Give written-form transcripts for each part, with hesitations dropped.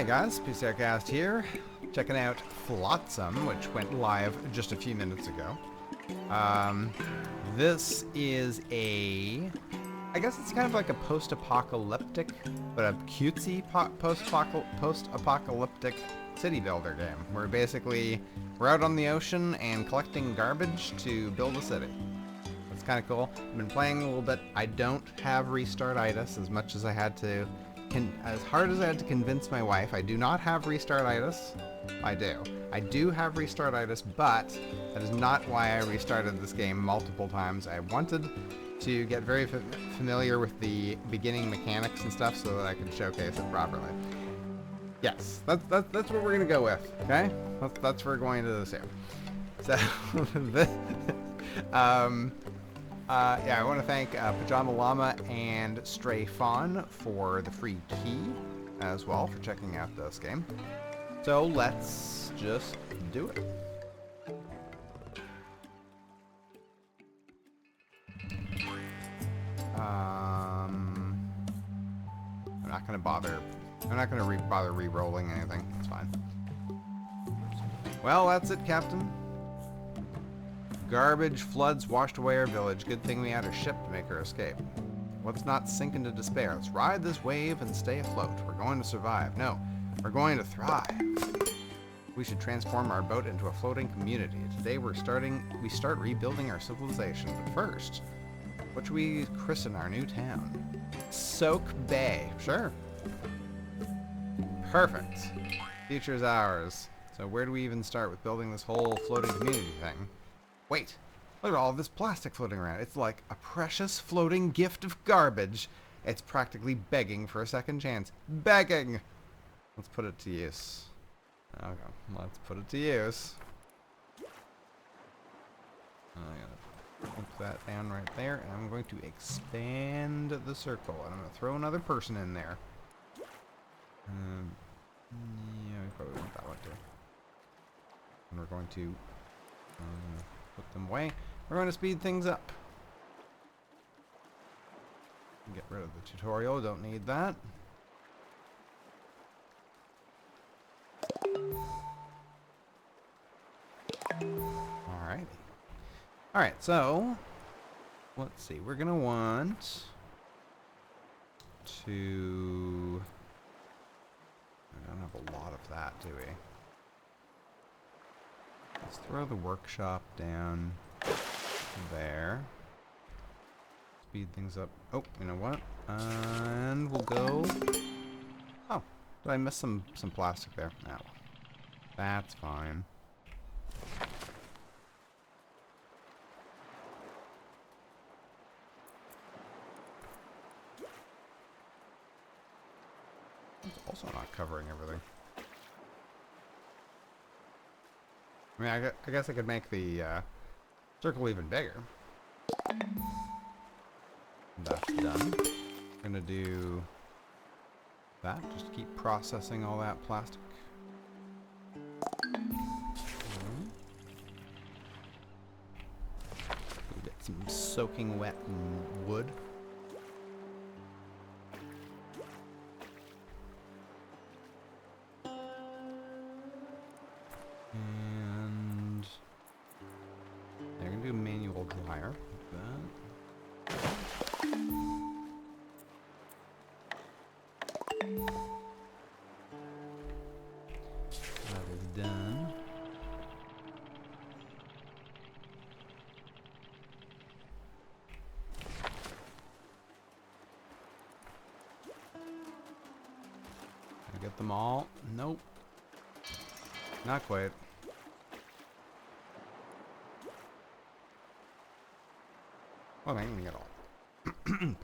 Hey guys, PCRcast here, checking out Flotsam, which went live just a few minutes ago. This is I guess it's kind of like a post-apocalyptic, but a cutesy post-apocalyptic city builder game, where basically we're out on the ocean and collecting garbage to build a city. It's kind of cool. I've been playing a little bit. I don't have restart-itis as much as I had to. As hard as I had to convince my wife, I do not have restart-itis. I do. I do have restart-itis, but that is not why I restarted this game multiple times. I wanted to get very familiar with the beginning mechanics and stuff so that I could showcase it properly. Yes, that's what we're gonna go with. Okay, that's what we're going to do. So, yeah, I want to thank Pajama Llama and Stray Fawn for the free key as well for checking out this game. So let's just do it. I'm not gonna bother. I'm not gonna bother re-rolling anything. It's fine. Well, that's it, Captain. Garbage floods washed away our village. Good thing we had a ship to make our escape. Let's not sink into despair. Let's ride this wave and stay afloat. We're going to survive. No, we're going to thrive. We should transform our boat into a floating community. Today we start rebuilding our civilization. But first, what should we christen our new town? Soak Bay. Sure. Perfect. Future's ours. So where do we even start with building this whole floating community thing? Wait, look at all this plastic floating around. It's like a precious floating gift of garbage. It's practically begging for a second chance. Begging! Let's put it to use. Okay, let's put it to use. I'm gonna put that down right there, and I'm going to expand the circle, and I'm gonna throw another person in there. Yeah, we probably want that one too. And we're going to put them away. We're going to speed things up. Get rid of the tutorial. Don't need that. Alrighty. Alright, so let's see. We're gonna want to. I don't have a lot of that, do we? Let's throw the workshop down there. Speed things up. Oh, you know what? And we'll go. Oh, did I miss some plastic there? No. That's fine. It's also not covering everything. I mean, I guess I could make the circle even bigger. That's done. I'm gonna do that. Just keep processing all that plastic. We'll get some soaking wet wood. Manual dryer. That is done. Can I get them all? Nope. Not quite. Well, I ain't gonna get all.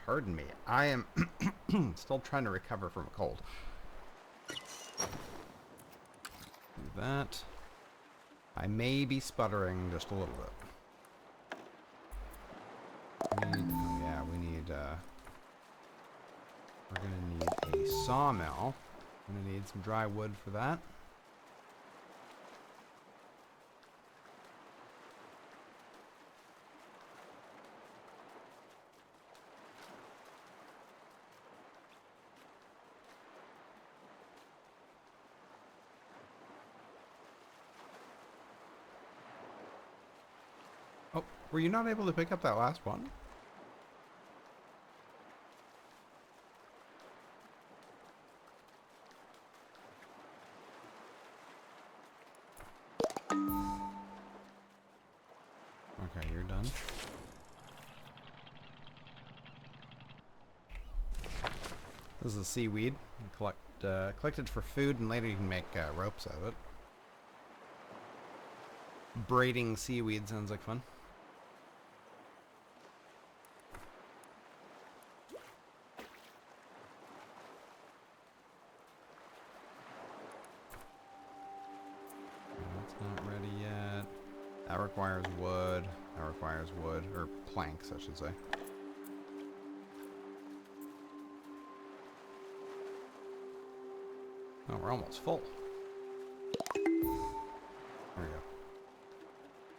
Pardon me. I am still trying to recover from a cold. Do that. I may be sputtering just a little bit. We're gonna need a sawmill. I'm gonna need some dry wood for that. Oh, were you not able to pick up that last one? Okay, you're done. This is a seaweed. You collect it for food, and later you can make ropes out of it. Braiding seaweed sounds like fun. That's not ready yet. That requires wood. That requires wood. Or planks, I should say. Oh, we're almost full. There we go.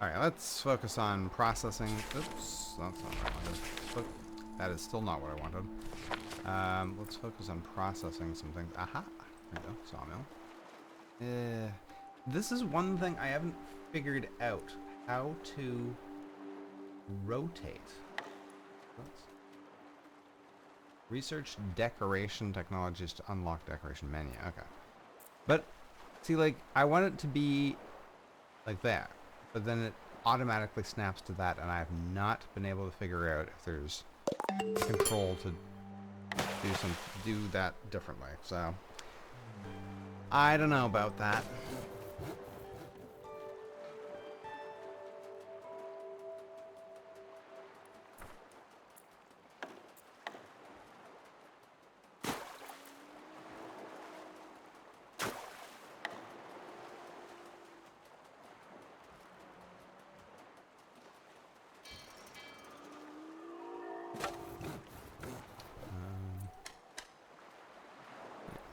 Alright, let's focus on processing. Oops, that's not what I wanted. That is still not what I wanted. Let's focus on processing some things. Aha! There we go, sawmill. This is one thing I haven't figured out. How to rotate. Oops. Research decoration technologies to unlock decoration menu. Okay. But, see, like, I want it to be like that. But then it automatically snaps to that, and I have not been able to figure out if there's control to do that differently. So, I don't know about that.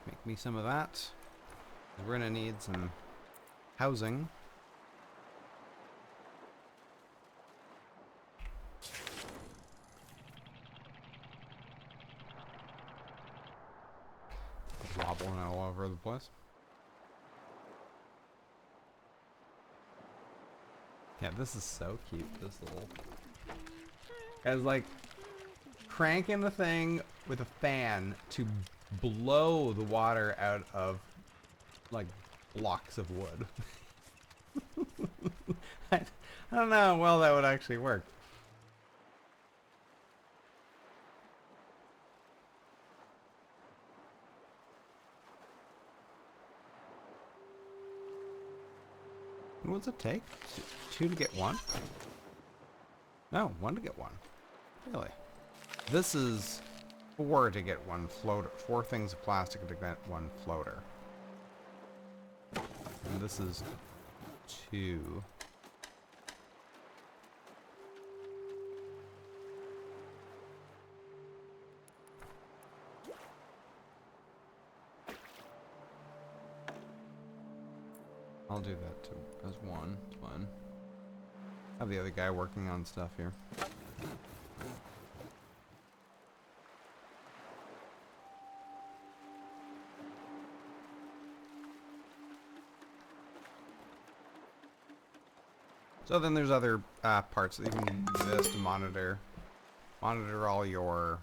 Make me some of that. We're gonna need some housing. Wobbling all over the place. Yeah, this is so cute. This little, as like cranking the thing with a fan to blow the water out of like blocks of wood. I don't know how well that would actually work. What does it take? Two to get one? No, one to get one. Really? This is 4 to get one floater. 4 things of plastic to get one floater. And this is 2. I'll do that too, as 1. It's fine. Have the other guy working on stuff here. So then there's other parts that you can do this to monitor all your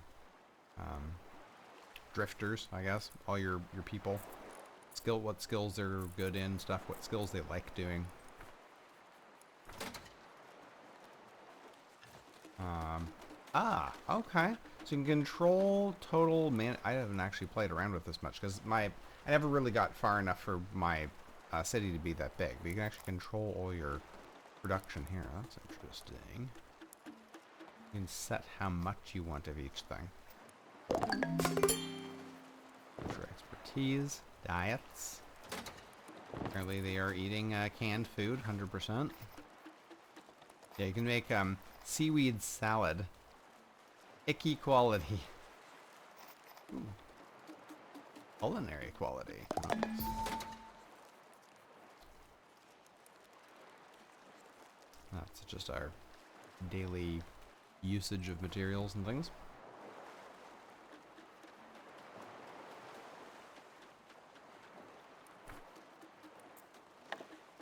drifters, I guess, all your people, what skills they're good in, what skills they like doing. Okay. So you can control total man. I haven't actually played around with this much because I never really got far enough for my city to be that big. But you can actually control all your production here. That's interesting. You can set how much you want of each thing. For expertise, diets. Apparently they are eating canned food, 100%. Yeah, you can make seaweed salad. Icky quality. Ooh. Culinary quality. Nice. That's just our daily usage of materials and things.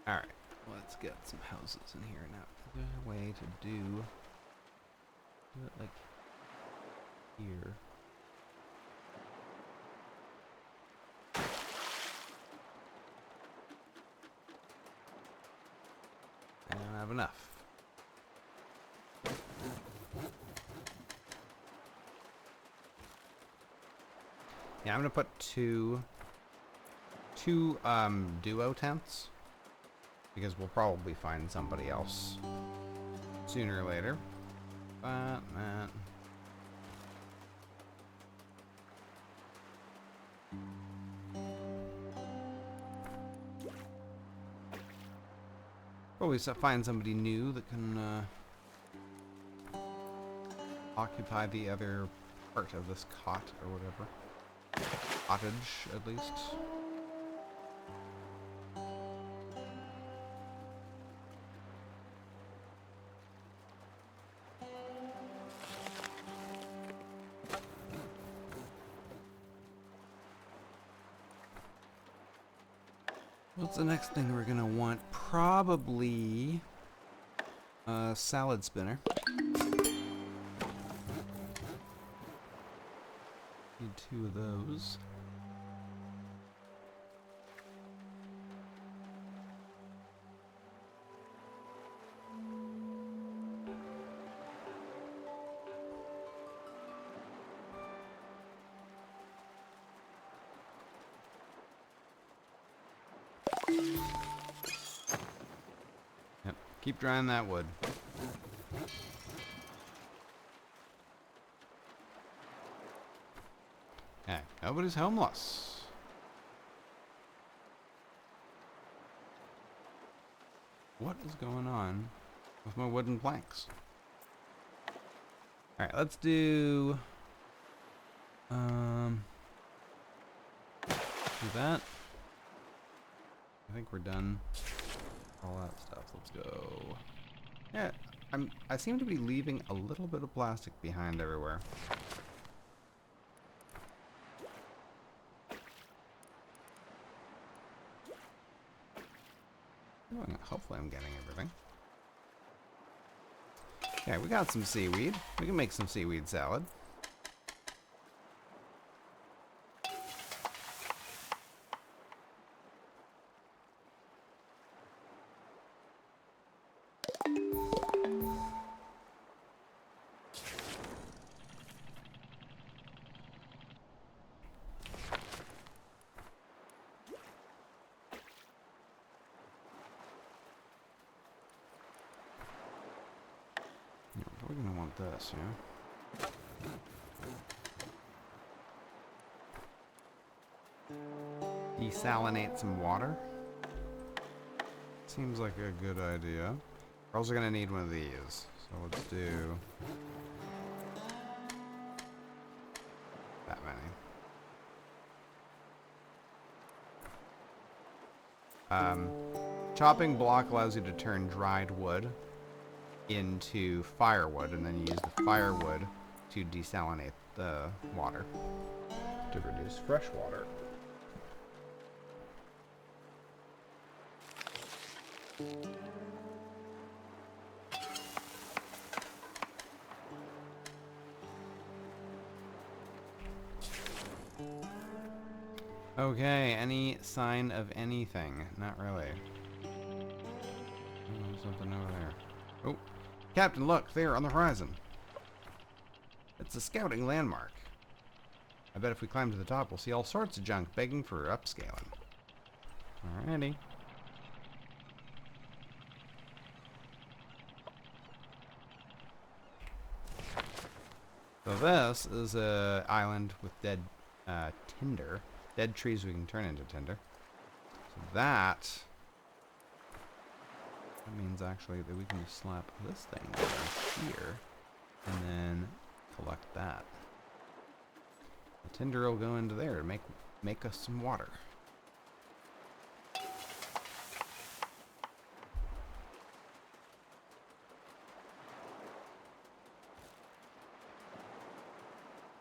Alright, Let's get some houses in here now. Is there a way to do it like here? I don't have enough. Yeah, I'm gonna put two duo tents because we'll probably find somebody else sooner or later. But probably find somebody new that can occupy the other part of this cot or whatever. Cottage, at least. What's the next thing we're gonna want? Probably a salad spinner. Need 2 of those. Yep, keep drying that wood. Okay, nobody's homeless. What is going on with my wooden planks? Alright, let's do that. I think we're done. All that stuff. Let's go. Yeah, I seem to be leaving a little bit of plastic behind everywhere. Oh, hopefully I'm getting everything. Yeah, we got some seaweed. We can make some seaweed salad. We're gonna want this, yeah? Desalinate some water. Seems like a good idea. We're also gonna need one of these. So let's do that many. Chopping block allows you to turn dried wood into firewood, and then you use the firewood to desalinate the water to produce fresh water. Okay, any sign of anything? Not really. Oh, something over there. Oh, Captain, look, there on the horizon. It's a scouting landmark. I bet if we climb to the top, we'll see all sorts of junk begging for upscaling. Alrighty. So this is a island with dead tinder. Dead trees we can turn into tinder. So that means actually that we can just slap this thing over here and then collect that. The tinder will go into there to make us some water.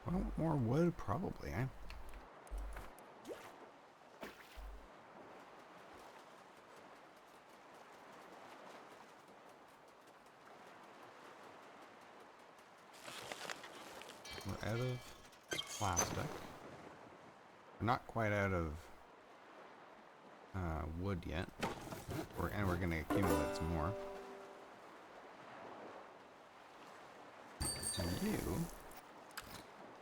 Well, more wood probably, eh? out of plastic. We're not quite out of wood yet. And we're going to accumulate some more. And you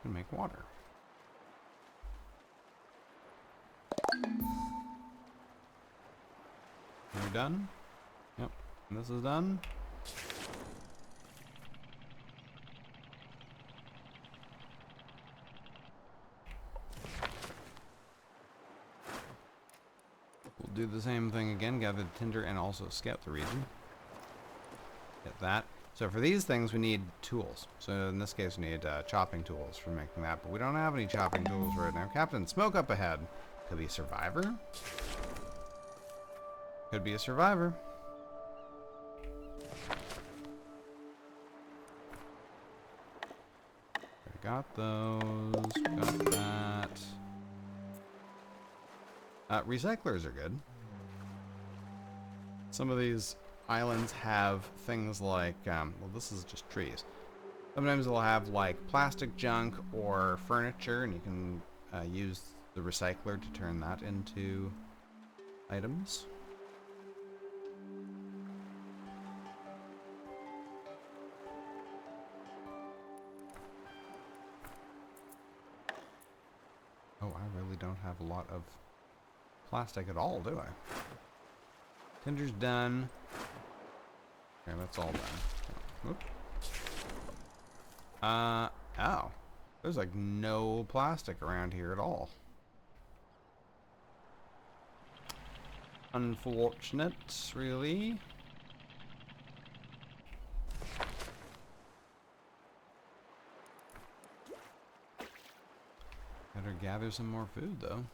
can make water. You're done? Yep. And this is done. We'll do the same thing again, gather the tinder and also scout the region. Get that. So for these things we need tools. So in this case we need chopping tools for making that, but we don't have any chopping tools right now. Captain, smoke up ahead. Could be a survivor. Could be a survivor. Got those. Got that. Recyclers are good. Some of these islands have things like, well, this is just trees. Sometimes they'll have like plastic junk or furniture, and you can use the recycler to turn that into items. Oh, I really don't have a lot of plastic at all, do I? Tinder's done. Okay, that's all done. Whoop. Oh. There's like no plastic around here at all. Unfortunate, really. Better gather some more food, though.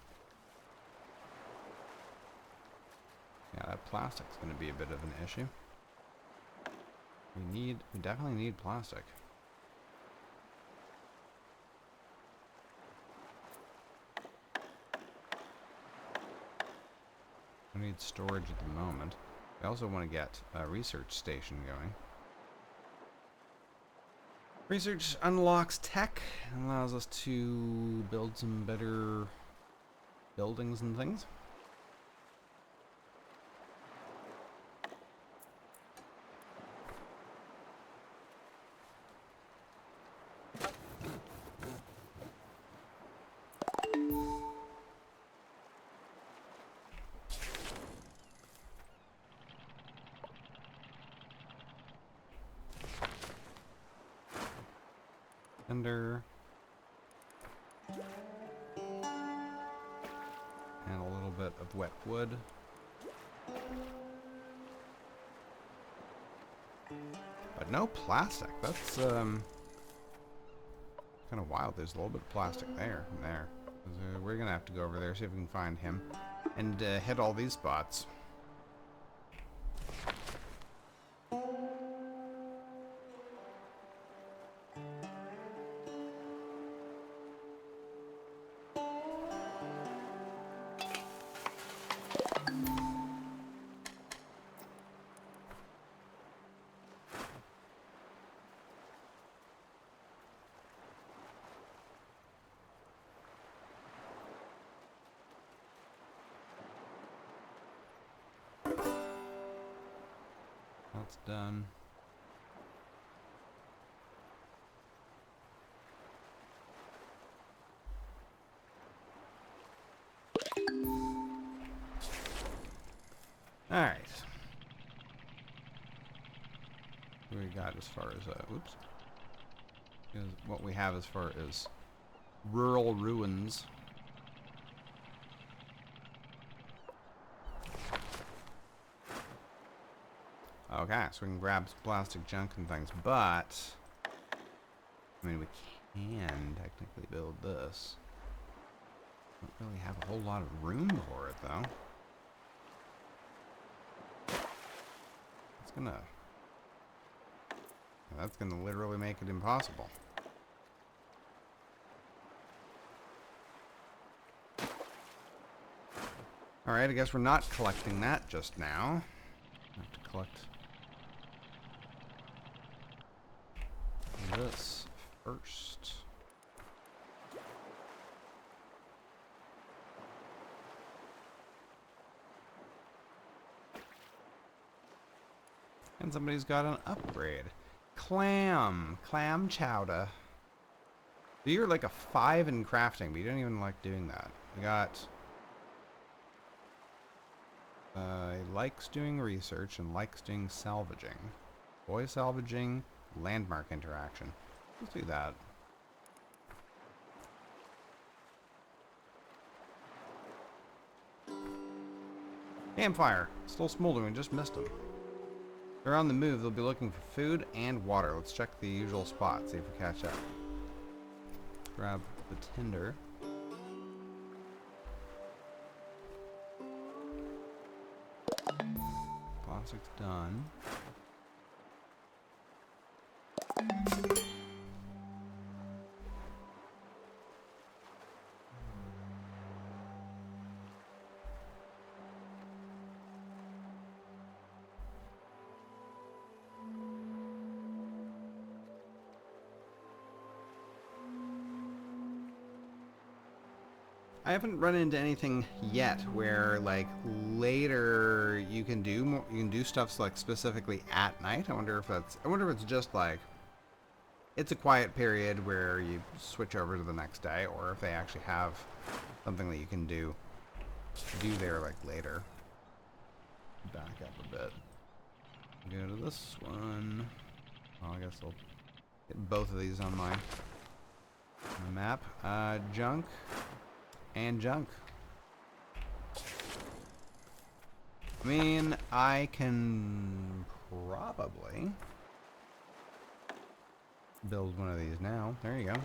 Yeah, that plastic's gonna be a bit of an issue. We definitely need plastic. We need storage at the moment. We also want to get a research station going. Research unlocks tech and allows us to build some better buildings and things. Under and a little bit of wet wood. But no plastic. That's kind of wild. There's a little bit of plastic there and there. We're gonna have to go over there, see if we can find him, and hit all these spots. That's done. All right. What we got as far as oops. Is what we have as far as rural ruins. Okay, so we can grab some plastic junk and things, but I mean, we can technically build this. Don't really have a whole lot of room for it, though. That's gonna literally make it impossible. Alright, I guess we're not collecting that just now. I have to collect this first. And somebody's got an upgrade. Clam chowder. So you're like a 5 in crafting, but you don't even like doing that. You got... he likes doing research and likes doing salvaging. Boy salvaging, landmark interaction. Let's do that. Campfire. Still smoldering, just missed them. They're on the move, they'll be looking for food and water. Let's check the usual spots, see if we catch up. Grab the tinder. Plastic's done. I haven't run into anything yet where like later you can do more, you can do stuff like specifically at night. I wonder if it's just like it's a quiet period where you switch over to the next day, or if they actually have something that you can do there like later. Back up a bit. Go to this one. Oh, I guess I'll get both of these on my map. Junk. And junk. I mean, I can probably build one of these now. There you go.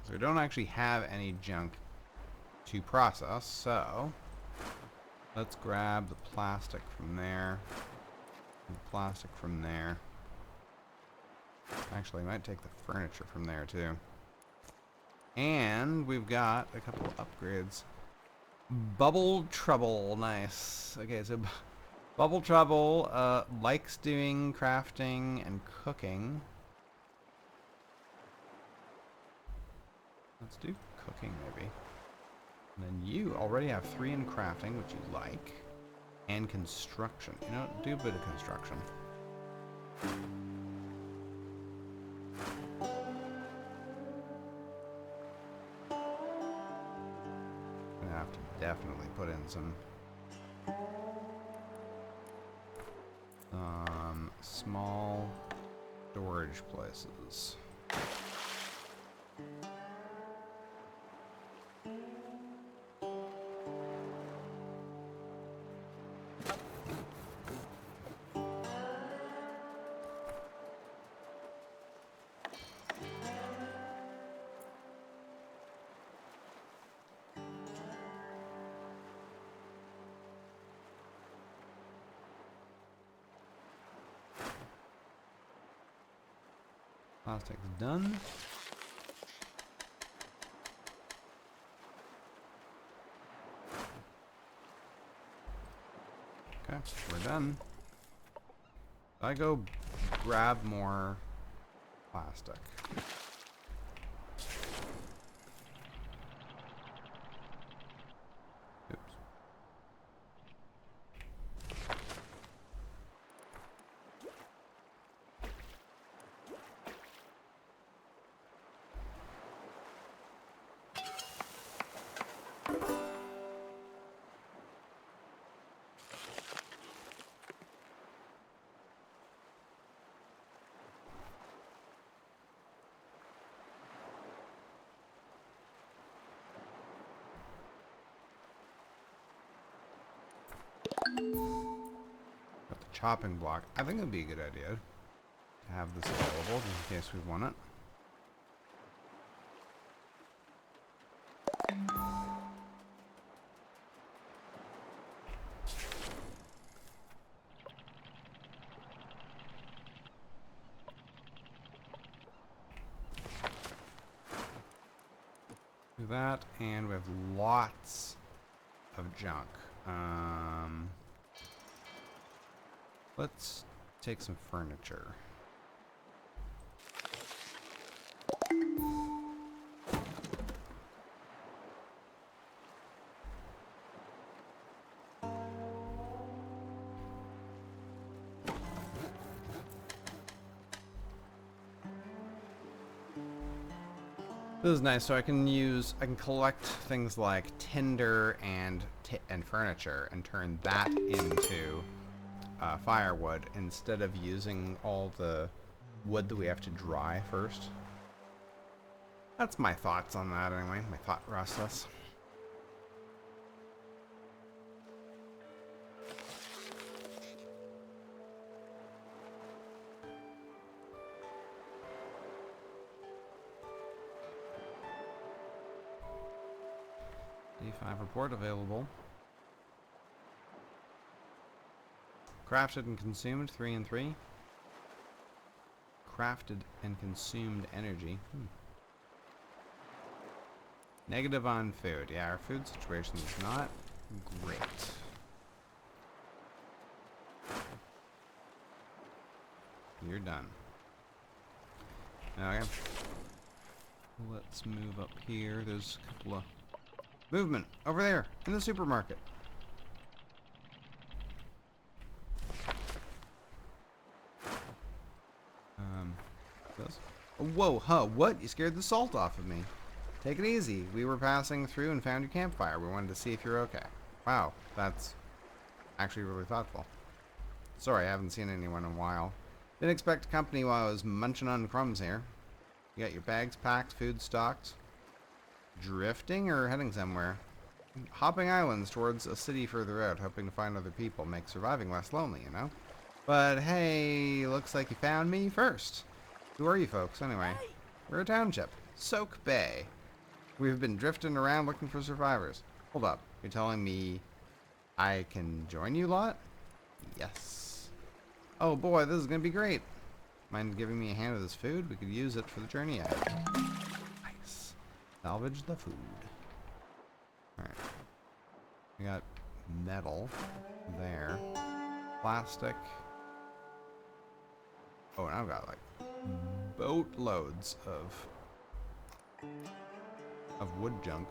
So we don't actually have any junk to process, so let's grab the plastic from there, and the plastic from there. Actually, I might take the furniture from there too. And we've got a couple of upgrades. Bubble Trouble, nice. Okay, so Bubble Trouble likes doing crafting and cooking. Let's do cooking, maybe. And then you already have 3 in crafting, which you like. And construction. You know, do a bit of construction. I'm gonna have to definitely put in some small storage places. Plastic's done. Okay, we're done. I go grab more plastic. Oops. Got the chopping block. I think it would be a good idea to have this available just in case we want it. Do that, and we have lots of junk. Let's take some furniture. This is nice, so I can collect things like tinder and furniture and turn that into firewood instead of using all the wood that we have to dry first. That's my thoughts on that anyway, my thought process. D5 report available. Crafted and consumed, 3 and 3. Crafted and consumed energy. Negative on food. Yeah, our food situation is not great. You're done. Okay. Let's move up here. There's a couple of movement over there in the supermarket. Whoa, huh, what? You scared the salt off of me. Take it easy. We were passing through and found your campfire. We wanted to see if you're okay. Wow, that's actually really thoughtful. Sorry, I haven't seen anyone in a while. Didn't expect company while I was munching on crumbs here. You got your bags packed, food stocked. Drifting or heading somewhere? Hopping islands towards a city further out, hoping to find other people. Makes surviving less lonely, you know? But hey, looks like you found me first. Who are you folks, anyway? We're a township. Soak Bay. We've been drifting around looking for survivors. Hold up. You're telling me I can join you lot? Yes. Oh boy, this is gonna be great. Mind giving me a hand of this food? We could use it for the journey ahead. Nice. Salvage the food. Alright. We got metal there. Plastic. Oh, and I've got like boatloads of wood junk.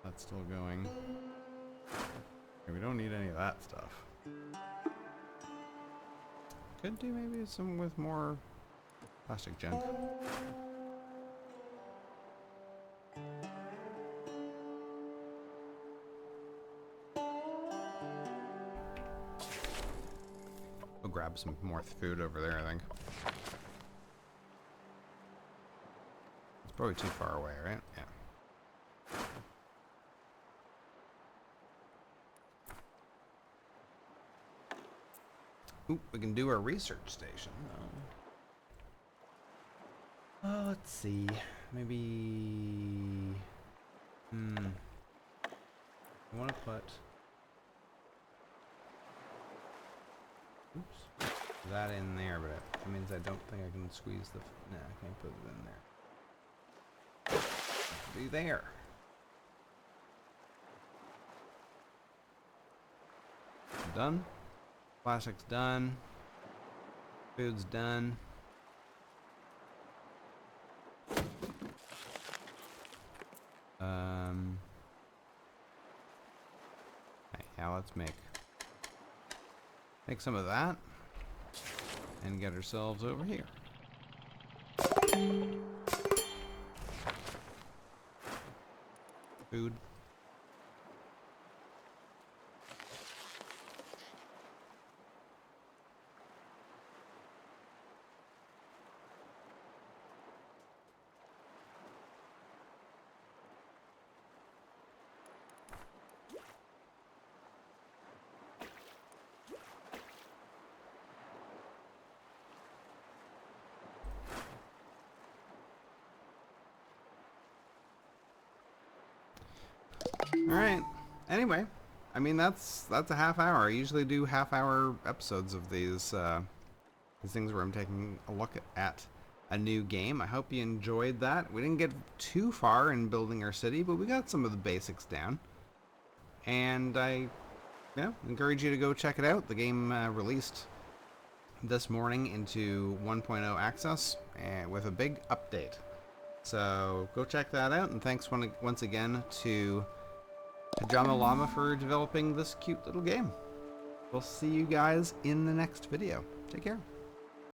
That's still going. Okay, we don't need any of that stuff. Could do maybe some with more plastic junk. We'll grab some more food over there, I think. It's probably too far away, right? Yeah. Oop, we can do our research station, though. Oh, let's see. Maybe... I want to put... Oops. That in there, but that means I don't think I can squeeze the... No, I can't put it in there. Be there. Done. Plastic's done. Food's done. Yeah, let's make some of that and get ourselves over here. Food. Alright. Anyway, I mean that's a half hour. I usually do half-hour episodes of these things where I'm taking a look at a new game. I hope you enjoyed that. We didn't get too far in building our city, but we got some of the basics down. And I encourage you to go check it out. The game released this morning into 1.0 access with a big update. So go check that out, and thanks once again to Pajama Llama for developing this cute little game. We'll see you guys in the next video. Take care.